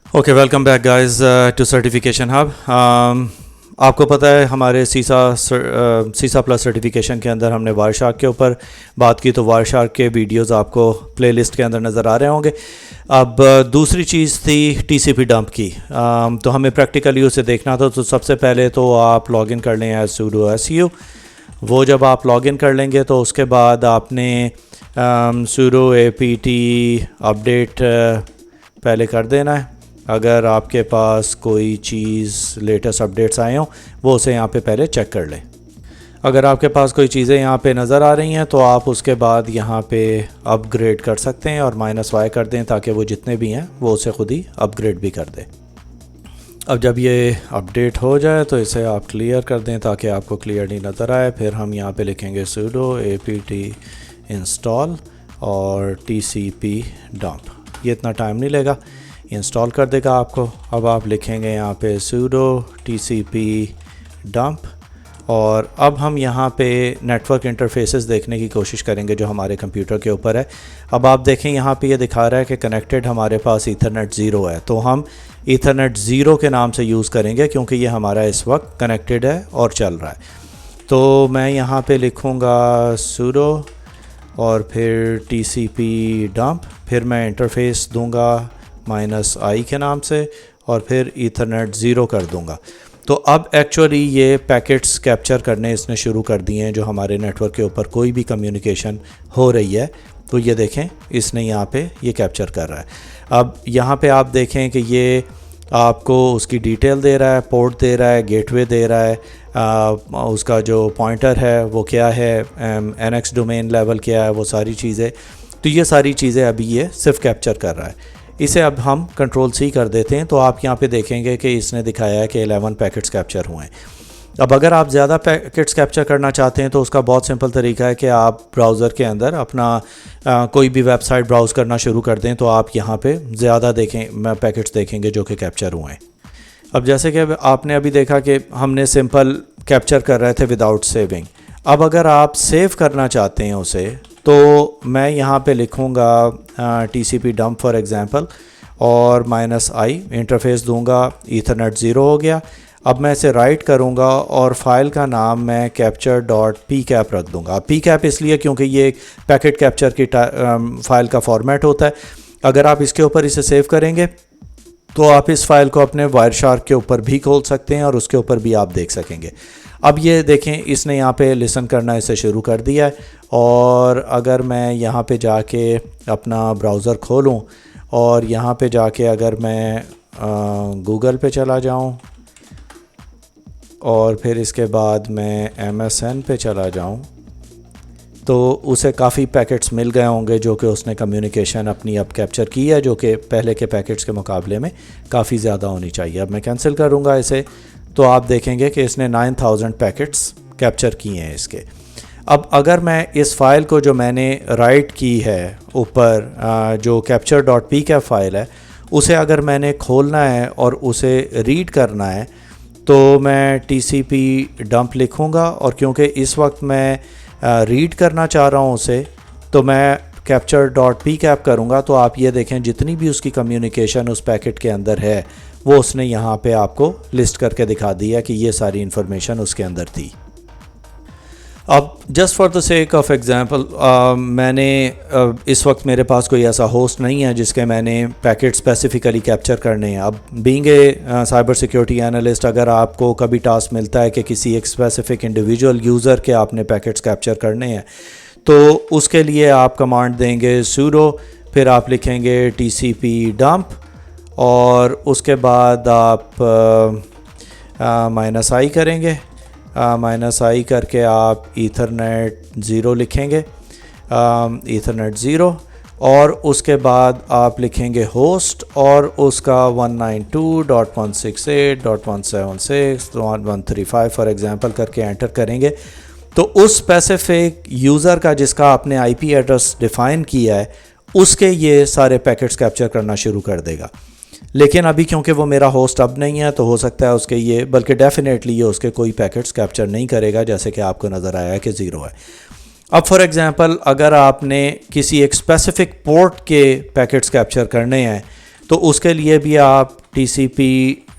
Okay, welcome back guys to certification hub. आपको पता है हमारे सीसा प्लस सर्टिफिकेशन के अंदर हमने वारशार्क के ऊपर बात की, तो वारशार्क के वीडियोस आपको प्लेलिस्ट के अंदर नज़र आ रहे होंगे। अब दूसरी चीज़ थी टीसीपी डंप की। तो हमें प्रैक्टिकली उसे देखना था। तो सबसे पहले तो आप लॉगिन कर लें एज sudo su। वो जब आप लॉगिन कर लेंगे तो उसके बाद आपने sudo apt अपडेट पहले कर देना है। अगर आपके पास कोई चीज़ लेटेस्ट अपडेट्स आए हों वो उसे यहाँ पे पहले चेक कर लें। अगर आपके पास कोई चीज़ें यहाँ पे नज़र आ रही हैं तो आप उसके बाद यहाँ पे अपग्रेड कर सकते हैं और -y कर दें ताकि वो जितने भी हैं वो उसे ख़ुद ही अपग्रेड भी कर दें। अब जब ये अपडेट हो जाए तो इसे आप क्लियर कर दें ताकि आपको क्लियरली नज़र आए। फिर हम यहाँ पे लिखेंगे sudo apt install और tcp dump। ये इतना टाइम नहीं लेगा, इंस्टॉल कर देगा आपको। अब आप लिखेंगे यहाँ पे sudo tcp dump और अब हम यहाँ पे नेटवर्क इंटरफेसेस देखने की कोशिश करेंगे जो हमारे कंप्यूटर के ऊपर है। अब आप देखें यहाँ पे ये दिखा रहा है कि कनेक्टेड हमारे पास ईथरनेट 0 है, तो हम ईथरनेट 0 के नाम से यूज़ करेंगे क्योंकि ये हमारा इस वक्त कनेक्टेड है और चल रहा है। तो मैं यहाँ पे लिखूँगा sudo और फिर tcp dump, फिर मैं इंटरफेस दूँगा -i के नाम से और फिर ईथरनेट 0 कर दूंगा। तो अब एक्चुअली ये पैकेट्स कैप्चर करने इसने शुरू कर दिए हैं जो हमारे नेटवर्क के ऊपर कोई भी कम्युनिकेशन हो रही है। तो ये देखें इसने यहाँ पे ये कैप्चर कर रहा है। अब यहाँ पे आप देखें कि ये आपको उसकी डिटेल दे रहा है, पोर्ट दे रहा है, गेटवे दे रहा है, उसका जो पॉइंटर है वो क्या है, NX डोमेन लेवल क्या है, वो सारी चीज़ें। तो ये सारी चीज़ें अभी ये सिर्फ कैप्चर कर रहा है। इसे अब हम Ctrl+C कर देते हैं तो आप यहाँ पे देखेंगे कि इसने दिखाया है कि 11 पैकेट्स कैप्चर हुए हैं। अब अगर आप ज़्यादा पैकेट्स कैप्चर करना चाहते हैं तो उसका बहुत सिंपल तरीका है कि आप ब्राउज़र के अंदर अपना कोई भी वेबसाइट ब्राउज़ करना शुरू कर दें तो आप यहाँ पे ज़्यादा पैकेट्स देखेंगे जो कि कैप्चर हुए हैं। अब जैसे कि आपने अभी देखा कि हमने सिंपल कैप्चर कर रहे थे विदाउट सेविंग। अब अगर आप सेव करना चाहते हैं उसे तो मैं यहाँ पे लिखूँगा tcp dump फॉर एग्ज़ाम्पल और -i इंटरफेस दूंगा, ईथरनेट 0 हो गया। अब मैं इसे राइट करूँगा और फाइल का नाम मैं capture.pcap रख दूँगा। pcap इसलिए क्योंकि ये एक पैकेट कैप्चर की फ़ाइल का फॉर्मेट होता है। अगर आप इसके ऊपर इसे सेव करेंगे तो आप इस फाइल को अपने वायरशार्क के ऊपर भी खोल सकते हैं और उसके ऊपर भी आप देख सकेंगे। अब ये देखें इसने यहाँ पे लिसन करना इसे शुरू कर दिया है। और अगर मैं यहाँ पे जाके अपना ब्राउज़र खोलूँ और यहाँ पे जाके अगर मैं गूगल पे चला जाऊँ और फिर इसके बाद मैं MSN पे चला जाऊँ तो उसे काफ़ी पैकेट्स मिल गए होंगे जो कि उसने कम्युनिकेशन अपनी अब कैप्चर की है, जो कि पहले के पैकेट्स के मुकाबले में काफ़ी ज़्यादा होनी चाहिए। अब मैं कैंसिल करूँगा इसे तो आप देखेंगे कि इसने 9000 पैकेट्स कैप्चर किए हैं इसके। अब अगर मैं इस फ़ाइल को जो मैंने राइट की है ऊपर जो capture.pcap फ़ाइल है उसे अगर मैंने खोलना है और उसे रीड करना है तो मैं tcp dump लिखूँगा और क्योंकि इस वक्त मैं रीड करना चाह रहा हूँ उसे तो मैं capture.pcap करूँगा। तो आप ये देखें जितनी भी उसकी कम्युनिकेशन उस पैकेट के अंदर है वो उसने यहाँ पे आपको लिस्ट करके दिखा दिया कि ये सारी इन्फॉर्मेशन उसके अंदर थी। अब just for the sake of example मैंने इस वक्त मेरे पास कोई ऐसा होस्ट नहीं है जिसके मैंने पैकेट स्पेसिफिकली कैप्चर करने हैं। अब being a cyber security analyst अगर आपको कभी टास्क मिलता है कि किसी एक स्पेसिफिक इंडिविजुअल यूज़र के आपने पैकेट्स कैप्चर करने हैं तो उसके लिए आप कमांड देंगे sudo, फिर आप लिखेंगे tcp dump और उसके बाद आप -i करेंगे, -i करके आप ईथरनेट 0 लिखेंगे, ईथरनेट 0 और उसके बाद आप लिखेंगे होस्ट और उसका 192.168.176.135 फॉर एग्ज़ाम्पल करके एंटर करेंगे तो उस स्पेसिफिक यूज़र का जिसका आपने IP एड्रेस डिफ़ाइन किया है उसके ये सारे पैकेट्स कैप्चर करना शुरू कर देगा। लेकिन अभी क्योंकि वो मेरा होस्ट अब नहीं है तो हो सकता है उसके ये, बल्कि डेफिनेटली ये उसके कोई पैकेट्स कैप्चर नहीं करेगा जैसे कि आपको नज़र आया कि 0 है। अब फॉर एग्ज़ाम्पल अगर आपने किसी एक स्पेसिफिक पोर्ट के पैकेट्स कैप्चर करने हैं तो उसके लिए भी आप TCP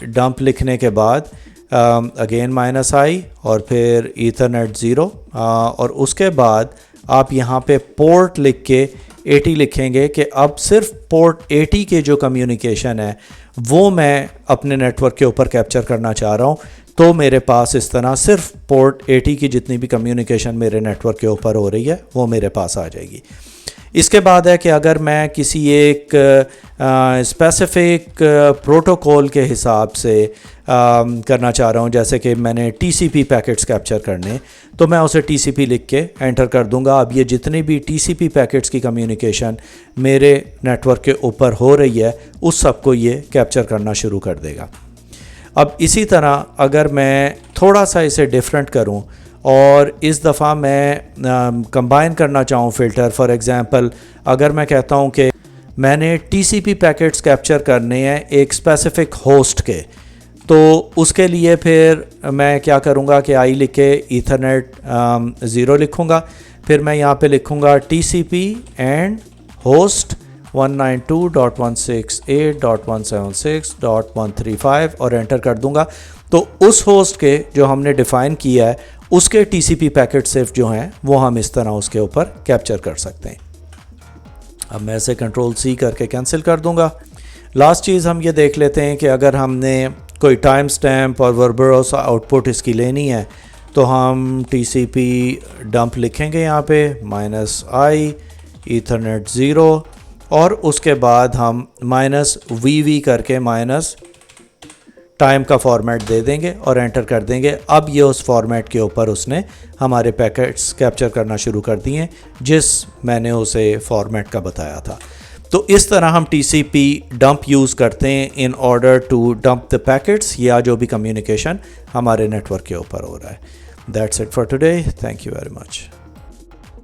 डंप लिखने के बाद अगेन -i और फिर ईथरनेट 0 और उसके बाद आप यहाँ पे पोर्ट लिख के 80 लिखेंगे कि अब सिर्फ पोर्ट 80 के जो कम्युनिकेशन है वो मैं अपने नेटवर्क के ऊपर कैप्चर करना चाह रहा हूँ। तो मेरे पास इस तरह सिर्फ पोर्ट 80 की जितनी भी कम्युनिकेशन मेरे नेटवर्क के ऊपर हो रही है वो मेरे पास आ जाएगी। इसके बाद है कि अगर मैं किसी एक स्पेसिफिक प्रोटोकॉल के हिसाब से करना चाह रहा हूँ, जैसे कि मैंने TCP पैकेट्स कैप्चर करने, तो मैं उसे TCP लिख के एंटर कर दूंगा। अब ये जितनी भी TCP पैकेट्स की कम्युनिकेशन मेरे नेटवर्क के ऊपर हो रही है उस सब को ये कैप्चर करना शुरू कर देगा। अब इसी तरह अगर मैं थोड़ा सा इसे डिफरेंट करूँ और इस दफ़ा मैं कंबाइन करना चाहूँ फ़िल्टर, फॉर एग्ज़ाम्पल अगर मैं कहता हूँ कि मैंने TCP पैकेट्स कैप्चर करने हैं एक स्पेसिफ़िक होस्ट के, तो उसके लिए फिर मैं क्या करूँगा कि आई लिख के ईथरनेट 0 लिखूँगा, फिर मैं यहाँ पे लिखूँगा TCP एंड होस्ट 192.168.176.135 और एंटर कर दूँगा। तो उस होस्ट के जो हमने डिफ़ाइन किया है उसके TCP पैकेट सिर्फ जो हैं वो हम इस तरह उसके ऊपर कैप्चर कर सकते हैं। अब मैं इसे Ctrl+C करके कैंसिल कर दूंगा। लास्ट चीज़ हम ये देख लेते हैं कि अगर हमने कोई टाइम स्टैम्प और वर्बरोस आउटपुट इसकी लेनी है तो हम TCP डंप लिखेंगे यहाँ पे -i ईथरनेट 0 और उसके बाद हम -vv करके माइनस टाइम का फॉर्मेट दे देंगे और एंटर कर देंगे। अब ये उस फॉर्मेट के ऊपर उसने हमारे पैकेट्स कैप्चर करना शुरू कर दिए जिस मैंने उसे फॉर्मेट का बताया था। तो इस तरह हम TCP डंप यूज़ करते हैं in order to dump the packets या जो भी कम्युनिकेशन हमारे नेटवर्क के ऊपर हो रहा है। That's it for today, thank you very much.